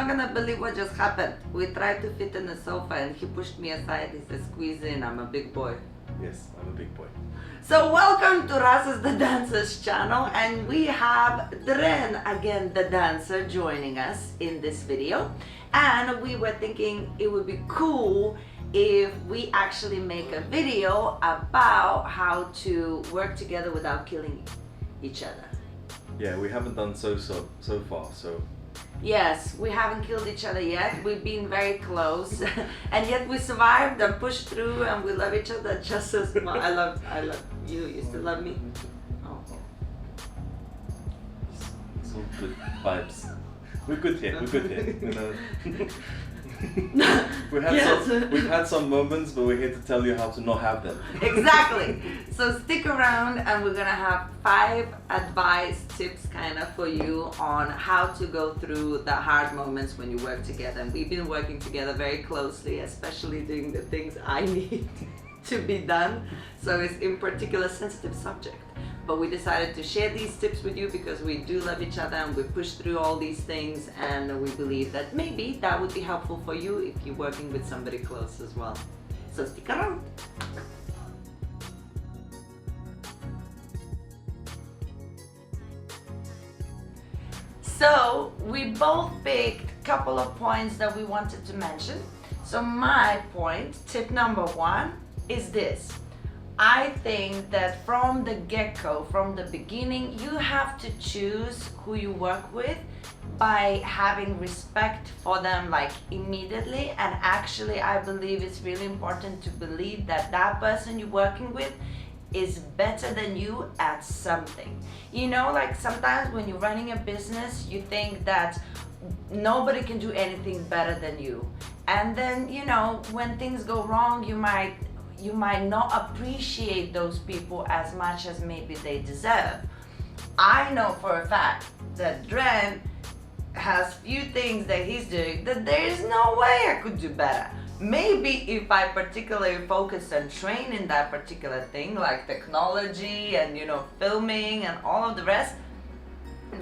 not gonna believe what just happened. We tried to fit in the sofa and he pushed me aside. He said, squeeze in, I'm a big boy. Yes, I'm a big boy. So welcome to Rasa's The Dancers channel, and we have Dren, again the dancer, joining us in this video. And we were thinking it would be cool if we actually make a video about how to work together without killing each other. Yeah, we haven't done so far, so. Yes, we haven't killed each other yet. We've been very close, and yet we survived and pushed through, and we love each other just as much. I love you. You still love me? Oh. It's all good vibes. We're good here. We're good here. You know. We've had some moments, but we're here to tell you how to not have them. Exactly. So stick around, and we're gonna have 5 advice tips kind of for you on how to go through the hard moments when you work together. And we've been working together very closely, especially doing the things I need to be done. So it's in particular sensitive subject. But we decided to share these tips with you because we do love each other and we push through all these things, and we believe that maybe that would be helpful for you if you're working with somebody close as well. So stick around. So we both picked a couple of points that we wanted to mention. So my point, tip number 1, is this. I think that from the get-go, from the beginning, you have to choose who you work with by having respect for them like immediately. And actually, I believe it's really important to believe that that person you're working with is better than you at something. You know, like sometimes when you're running a business, you think that nobody can do anything better than you. And then, you know, when things go wrong, you might not appreciate those people as much as maybe they deserve. I know for a fact that Dren has few things that he's doing that there is no way I could do better. Maybe if I particularly focus and train in that particular thing, like technology and, you know, filming and all of the rest,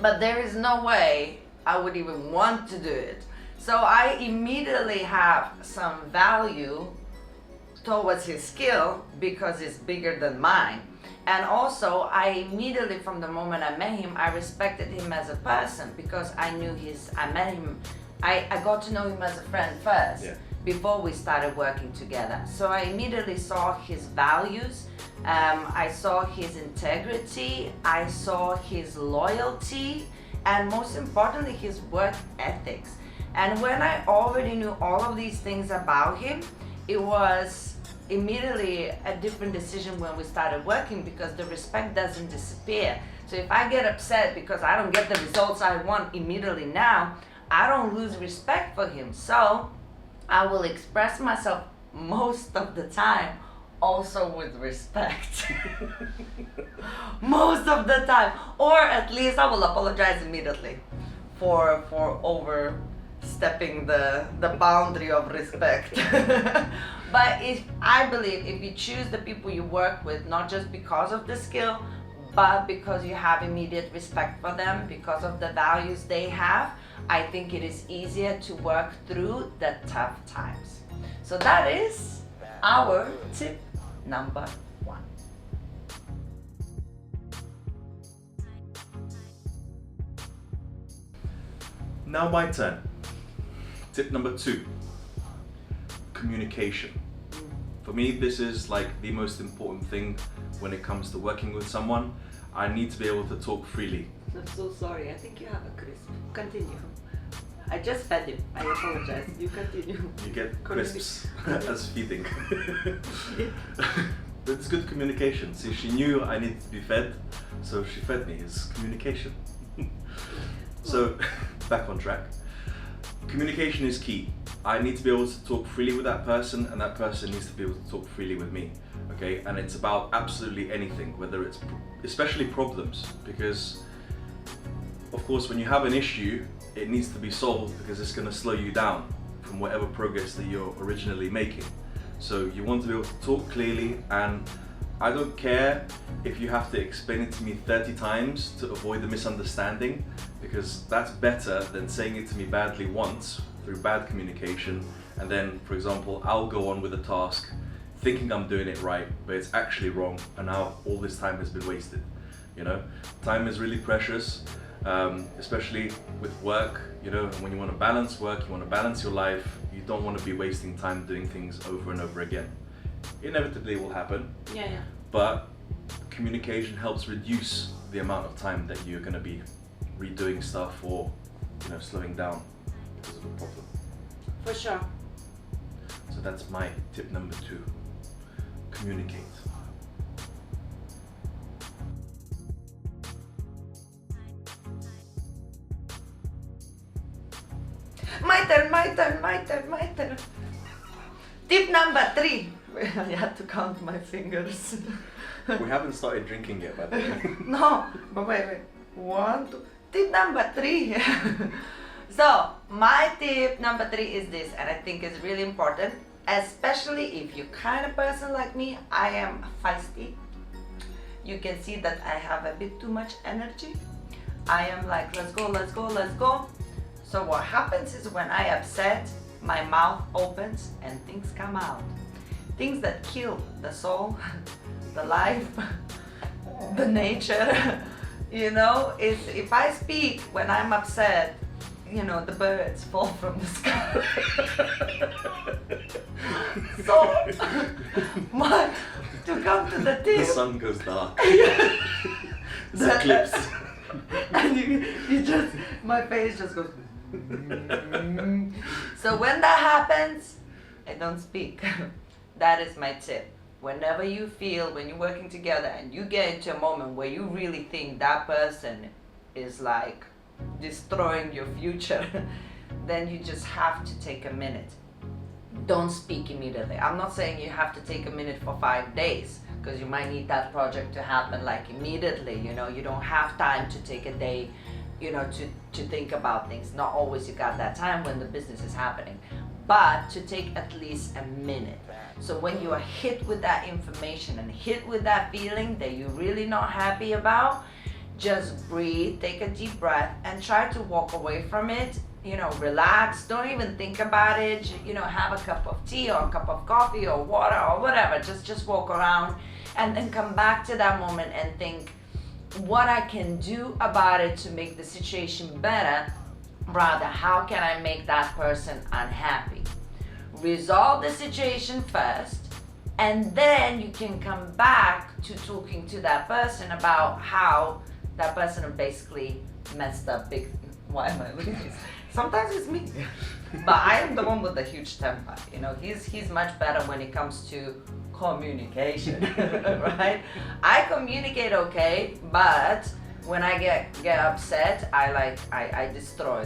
but there is no way I would even want to do it. So I immediately have some value towards his skill because it's bigger than mine. And also I immediately, from the moment I met him, I respected him as a person because I met him, I got to know him as a friend first. Yeah. Before we started working together. So I immediately saw his values, I saw his integrity, I saw his loyalty, and most importantly his work ethics. And when I already knew all of these things about him, it was immediately a different decision when we started working because the respect doesn't disappear. So if I get upset because I don't get the results I want immediately now, I don't lose respect for him. So I will express myself most of the time also with respect. Most of the time. Or at least I will apologize immediately for overstepping the boundary of respect. But I believe if you choose the people you work with, not just because of the skill, but because you have immediate respect for them, because of the values they have, I think it is easier to work through the tough times. So that is our tip number 1. Now my turn. Tip number 2. Communication. For me, this is like the most important thing when it comes to working with someone. I need to be able to talk freely. I'm so sorry. I think you have a crisp. Continue. I just fed him. I apologize. You continue. You get crisps as feeding. But it's good communication. See, she knew I needed to be fed, so she fed me. It's communication. So, back on track. Communication is key. I need to be able to talk freely with that person, and that person needs to be able to talk freely with me. Okay, and it's about absolutely anything, whether it's especially problems, because of course when you have an issue, it needs to be solved because it's going to slow you down from whatever progress that you're originally making. So you want to be able to talk clearly and I don't care if you have to explain it to me 30 times to avoid the misunderstanding, because that's better than saying it to me badly once through bad communication, and then, for example, I'll go on with the task thinking I'm doing it right, but it's actually wrong, and now all this time has been wasted. You know, time is really precious, especially with work. You know, when you want to balance work, you want to balance your life, you don't want to be wasting time doing things over and over again. Inevitably it will happen, Yeah. but communication helps reduce the amount of time that you're going to be redoing stuff or, you know, slowing down because of a problem. For sure. So that's my tip number 2. Communicate. My turn. Tip number 3. I had to count my fingers. We haven't started drinking yet, by the way. No, but wait. 1, 2. Tip number 3. So, my tip number 3 is this, and I think it's really important, especially if you're kind of person like me. I am feisty. You can see that I have a bit too much energy. I am like, let's go. So what happens is when I upset, my mouth opens and things come out. Things that kill the soul, the life, the nature. You know, if I speak when I'm upset, you know, the birds fall from the sky. So, to come to the tip. The sun goes dark. It's eclipse. And you just, my face just goes. So when that happens, I don't speak. That is my tip. Whenever you feel, when you're working together and you get into a moment where you really think that person is like destroying your future, then you just have to take a minute. Don't speak immediately. I'm not saying you have to take a minute for 5 days, because you might need that project to happen like immediately. You know, you don't have time to take a day, you know, to think about things. Not always you got that time when the business is happening, but to take at least a minute. So when you are hit with that information and hit with that feeling that you're really not happy about, just breathe, take a deep breath, and try to walk away from it. You know, relax, don't even think about it. You know, have a cup of tea or a cup of coffee or water or whatever. Just walk around and then come back to that moment and think what I can do about it to make the situation better. Rather, how can I make that person unhappy? Resolve the situation first, and then you can come back to talking to that person about how that person basically messed up big. Why am I looking at this? Sometimes it's me. But I am the one with the huge temper. You know, he's much better when it comes to communication, right? I communicate okay, but when I get upset, I destroy.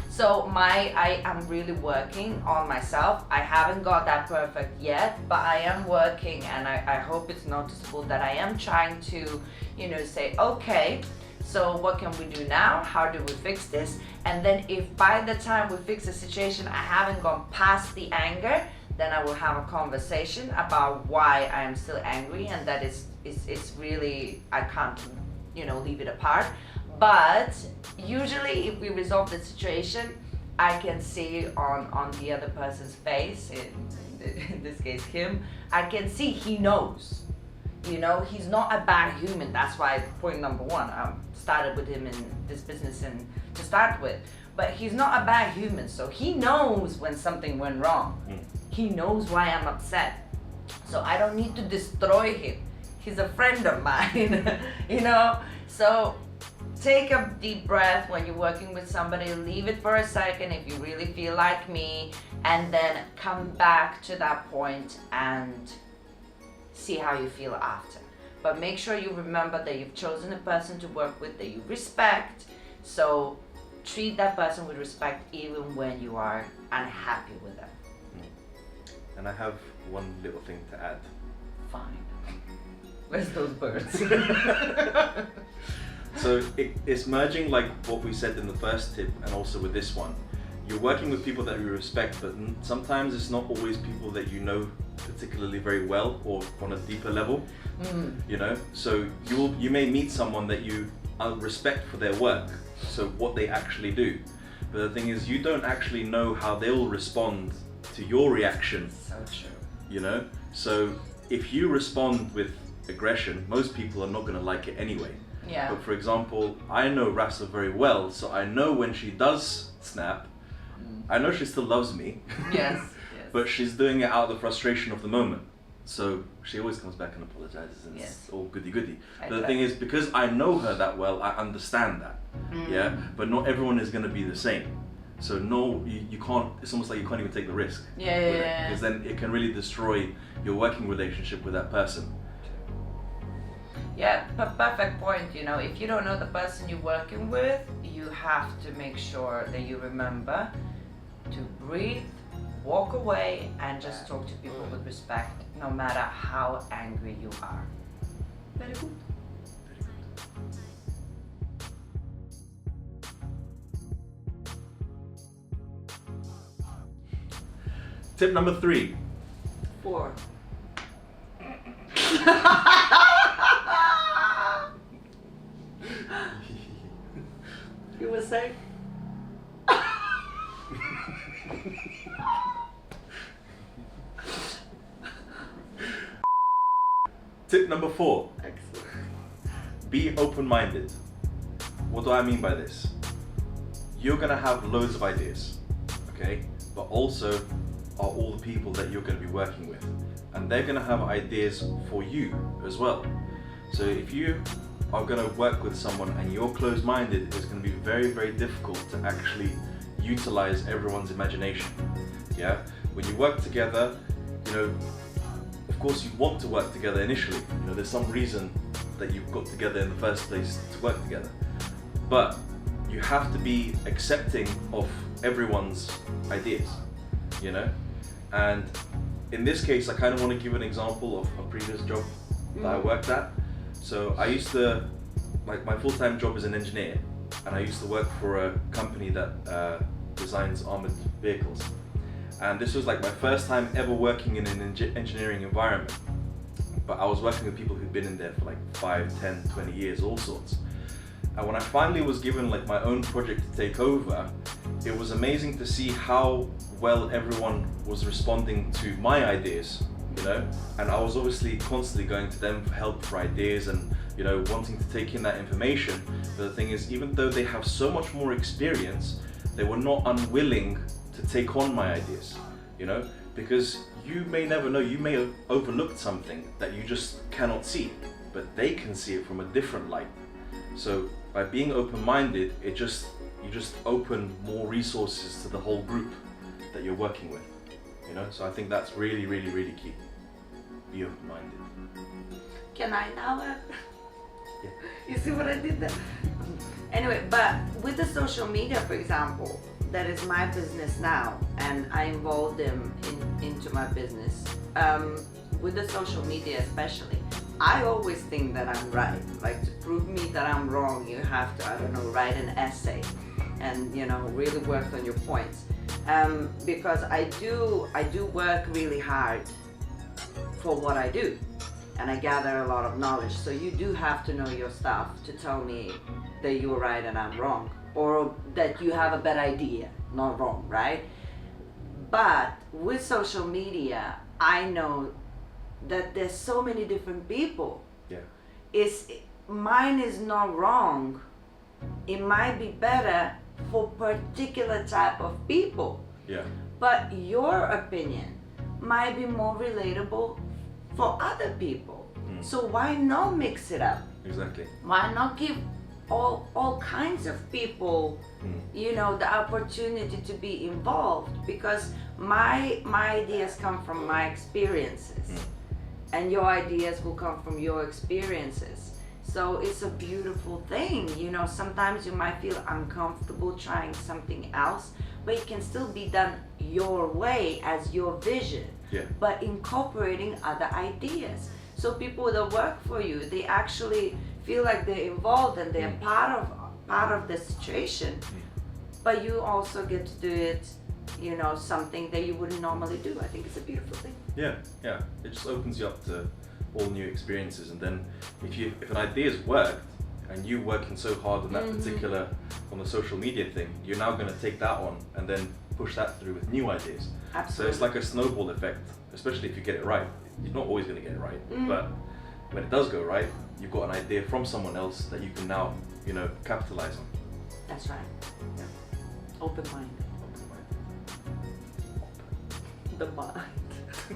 So I am really working on myself. I haven't got that perfect yet, but I am working, and I hope it's noticeable that I am trying to, you know, say, okay, so what can we do now? How do we fix this? And then if by the time we fix the situation, I haven't gone past the anger, then I will have a conversation about why I am still angry, and that it's really, I can't, you know, leave it apart. But usually if we resolve the situation, I can see on the other person's face, in this case him, I can see he knows. You know, he's not a bad human. That's why point number 1, I started with him in this business and to start with. But he's not a bad human, so he knows when something went wrong. He knows why I'm upset. So I don't need to destroy him. He's a friend of mine, you know? So take a deep breath when you're working with somebody, leave it for a second if you really feel like me, and then come back to that point and see how you feel after. But make sure you remember that you've chosen a person to work with that you respect. So treat that person with respect even when you are unhappy with them. And I have one little thing to add. Fine. Where's those birds? So it's merging like what we said in the first tip and also with this one. You're working with people that you respect, but sometimes it's not always people that you know particularly very well or on a deeper level. You know, so you may meet someone that you respect for their work, so what they actually do. But the thing is, you don't actually know how they'll respond to your reaction. So true. You know, so if you respond with aggression, most people are not going to like it anyway. Yeah. But for example, I know Rasa very well, so I know when she does snap, I know she still loves me. Yes. But she's doing it out of the frustration of the moment. So she always comes back and apologizes and Yes. it's all goody goody. I But the do. thing is, because I know her that well, I understand that. Yeah. But not everyone is going to be the same. So no, you can't, it's almost like you can't even take the risk. Yeah. Because then it can really destroy your working relationship with that person. Yeah, perfect point. You know, if you don't know the person you're working with, you have to make sure that you remember to breathe, walk away, and just talk to people with respect, no matter how angry you are. Very good. Tip number 3. 4. You were saying? Tip number 4. Excellent. Be open-minded. What do I mean by this? You're gonna have loads of ideas, okay? But also are all the people that you're gonna be working with. And they're gonna have ideas for you as well. So if you are gonna work with someone and you're closed-minded, it's gonna be very, very difficult to actually utilize everyone's imagination, yeah? When you work together, you know, of course you want to work together initially. You know, there's some reason that you've got together in the first place to work together. But you have to be accepting of everyone's ideas, you know? And in this case, I kind of want to give an example of a previous job that I worked at. So I used to, like, my full-time job is an engineer, and I used to work for a company that designs armored vehicles. And this was like my first time ever working in an engineering environment. But I was working with people who'd been in there for like 5, 10, 20 years, all sorts. And when I finally was given like my own project to take over, it was amazing to see how well everyone was responding to my ideas, you know? And I was obviously constantly going to them for help, for ideas, and, you know, wanting to take in that information. But the thing is, even though they have so much more experience, they were not unwilling to take on my ideas, you know? Because you may never know, you may have overlooked something that you just cannot see, but they can see it from a different light. So by being open-minded, you just open more resources to the whole group that you're working with, you know? So I think that's really, really, really key. Be open-minded. Can I now? Yeah. You see what I did there? Anyway, but with the social media, for example, that is my business now, and I involve them into my business. With the social media especially, I always think that I'm right. Like, to prove me that I'm wrong, you have to, I don't know, write an essay and, you know, really work on your points. Because I do work really hard for what I do, and I gather a lot of knowledge. So you do have to know your stuff to tell me that you're right and I'm wrong, or that you have a bad idea, not wrong, right? But with social media, I know that there's so many different people. Yeah. Mine is not wrong. It might be better for particular type of people. Yeah. But your opinion might be more relatable for other people. So why not mix it up? Exactly. Why not give all kinds of people, you know, the opportunity to be involved? Because my ideas come from my experiences, and your ideas will come from your experiences. So it's a beautiful thing, you know. Sometimes you might feel uncomfortable trying something else, but it can still be done your way, as your vision. Yeah. But incorporating other ideas. So people that work for you, they actually feel like they're involved and they're part of the situation. But you also get to do it, you know, something that you wouldn't normally do. I think it's a beautiful thing. Yeah, yeah. It just opens you up to all new experiences, and then if an idea's worked and you working so hard on that particular on the social media thing, you're now going to take that on and then push that through with new ideas. Absolutely. So it's like a snowball effect, especially if you get it right. You're not always going to get it right, but when it does go right, you've got an idea from someone else that you can now, capitalize on. That's right. Yeah. Open mind. The mind. Have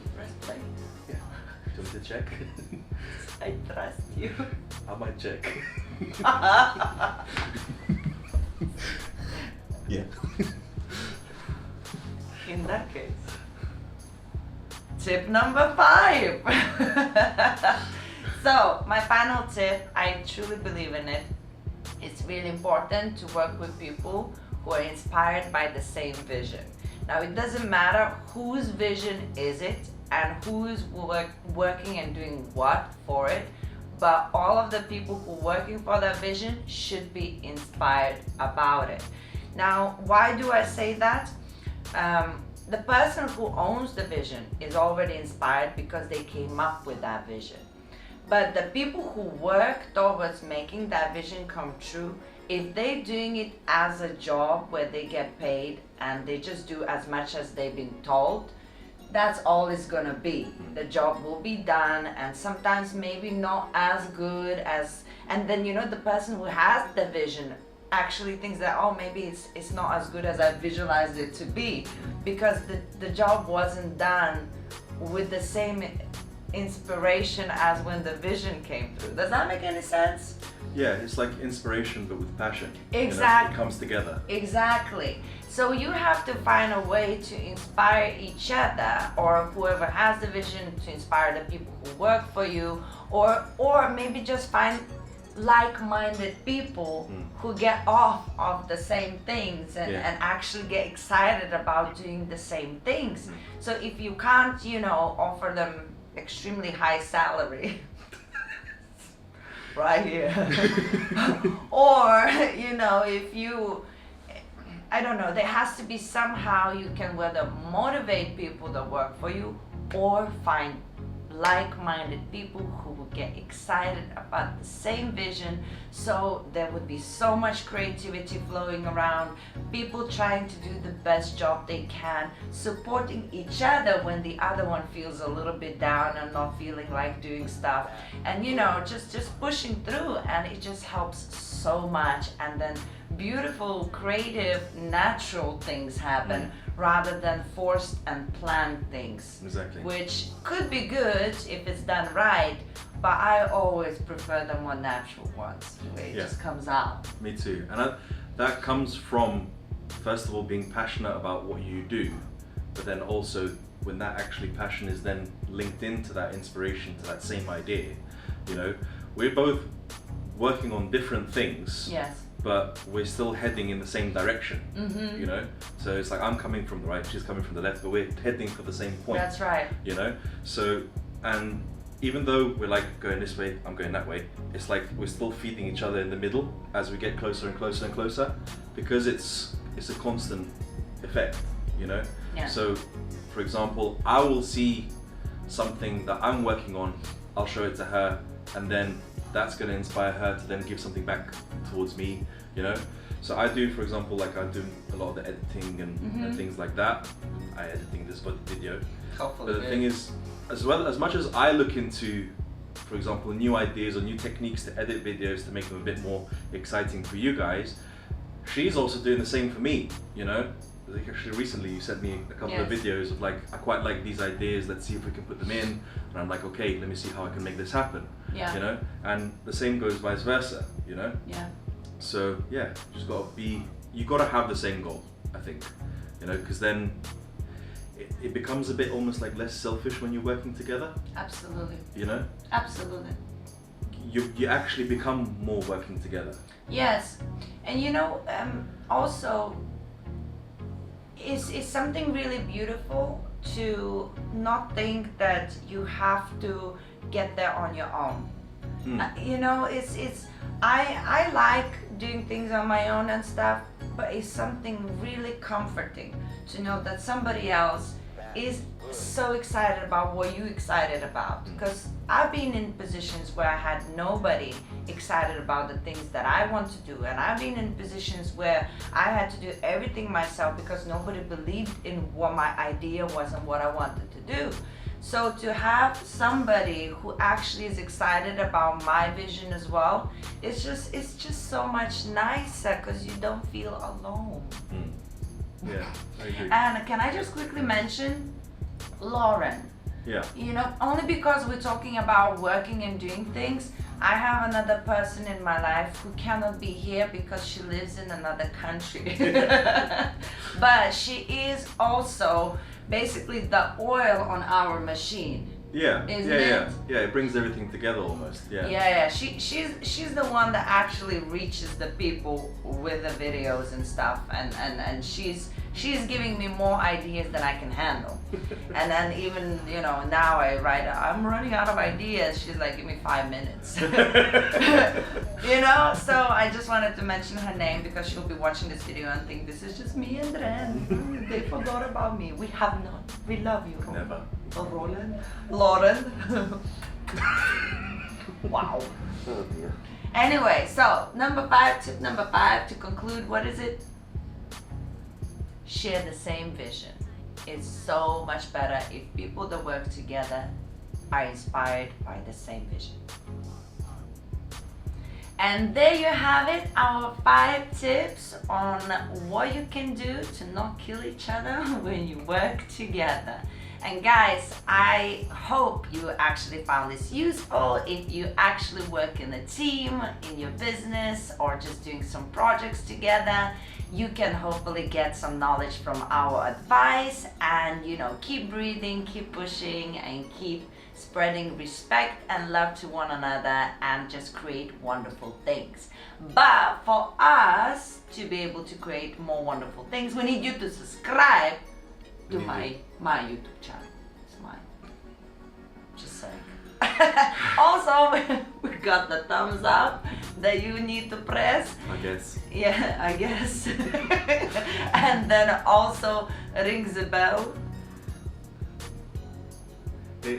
you pressed play? Yeah. Do you want to check? I trust you. I might check. Yeah. In that case. Tip number 5. So, my final tip, I truly believe in it. It's really important to work with people who are inspired by the same vision. Now, it doesn't matter whose vision is it and who's working and doing what for it, but all of the people who are working for that vision should be inspired about it. Now, why do I say that? The person who owns the vision is already inspired because they came up with that vision. But the people who work towards making that vision come true, if they're doing it as a job where they get paid and they just do as much as they've been told, that's all it's gonna be. The job will be done, and sometimes maybe not as good as, and then the person who has the vision actually thinks that, oh, maybe it's not as good as I visualized it to be, because the job wasn't done with the same inspiration as when the vision came through. Does that make any sense? Yeah, it's like inspiration but with passion. Exactly. It comes together. Exactly. So you have to find a way to inspire each other, or whoever has the vision to inspire the people who work for you, or maybe just find like-minded people who get off of the same things and actually get excited about doing the same things. So if you can't, offer them extremely high salary right here or if you, I don't know, there has to be somehow you can whether motivate people that work for you or find like-minded people who will get excited about the same vision, so there would be so much creativity flowing around, people trying to do the best job they can, supporting each other when the other one feels a little bit down and not feeling like doing stuff, and just pushing through, and it just helps so much, and then beautiful, creative, natural things happen rather than forced and planned things. Exactly. Which could be good if it's done right, but I always prefer the more natural ones, where it just comes out. Me too. And that comes from, first of all, being passionate about what you do, but then also when that actually passion is then linked into that inspiration, to that same idea. We're both working on different things. Yes. But we're still heading in the same direction, So it's like I'm coming from the right, she's coming from the left, but we're heading for the same point. That's right. So, and even though we're like going this way, I'm going that way, it's like we're still feeding each other in the middle as we get closer and closer and closer, because it's a constant effect, Yeah. So, for example, I will see something that I'm working on, I'll show it to her, and then that's going to inspire her to then give something back towards me, So I do, for example, like I do a lot of the editing and things like that. I editing this video. Hopefully. But the thing is, as much as I look into, for example, new ideas or new techniques to edit videos to make them a bit more exciting for you guys, she's also doing the same for me, Like actually recently you sent me a couple of videos of like, I quite like these ideas, let's see if we can put them in, and I'm like, okay, let me see how I can make this happen. And the same goes vice versa, So you gotta have the same goal, I think, because then it becomes a bit almost like less selfish when you're working together. Absolutely. Absolutely. You actually become more working together. Yes, and also it's something really beautiful to not think that you have to get there on your own. You know, it's I like doing things on my own and stuff, but it's something really comforting to know that somebody else is so excited about what you excited about. Because I've been in positions where I had nobody excited about the things that I want to do, and I've been in positions where I had to do everything myself because nobody believed in what my idea was and what I wanted to do. So to have somebody who actually is excited about my vision as well, it's just so much nicer because you don't feel alone. Yeah, I agree. And can I just quickly mention Lauren? Yeah. You know, only because we're talking about working and doing things, I have another person in my life who cannot be here because she lives in another country. But she is also basically the oil on our machine. Yeah, Isn't yeah. it? Yeah, it brings everything together almost. Yeah. Yeah. She's the one that actually reaches the people with the videos and stuff, and she's giving me more ideas than I can handle. And then even, you know, now I'm running out of ideas. She's like, give me 5 minutes. You know, so I just wanted to mention her name because she'll be watching this video and think this is just me and Dren. They forgot about me. We have not. We love you, Roland. Never. Oh, Roland. Lauren. Wow. Oh dear. Anyway, so tip number 5 to conclude, what is it? Share the same vision. It's so much better if people that work together are inspired by the same vision. And there you have it, our 5 tips on what you can do to not kill each other when you work together. And guys, I hope you actually found this useful. If you actually work in a team, in your business, or just doing some projects together, you can hopefully get some knowledge from our advice, and, you know, keep breathing, keep pushing, and keep spreading respect and love to one another, and just create wonderful things. But for us to be able to create more wonderful things, we need you to subscribe to my YouTube channel. It's mine. Just saying. Also, we got the thumbs up that you need to press. I guess. Yeah, I guess. And then also rings the bell Yeah.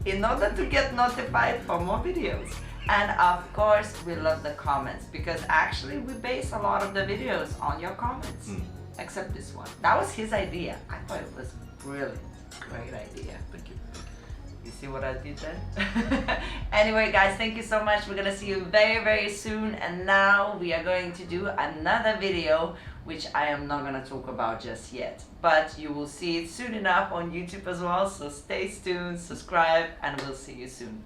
in order to get notified for more videos. And of course, we love the comments because actually we base a lot of the videos on your comments. Except this one. That was his idea. I thought it was brilliant. Great idea. Thank you. You see what I did there? Anyway, guys, thank you so much. We're gonna see you very, very soon. And now we are going to do another video, which I am not gonna talk about just yet. But you will see it soon enough on YouTube as well. So stay tuned, subscribe, and we'll see you soon.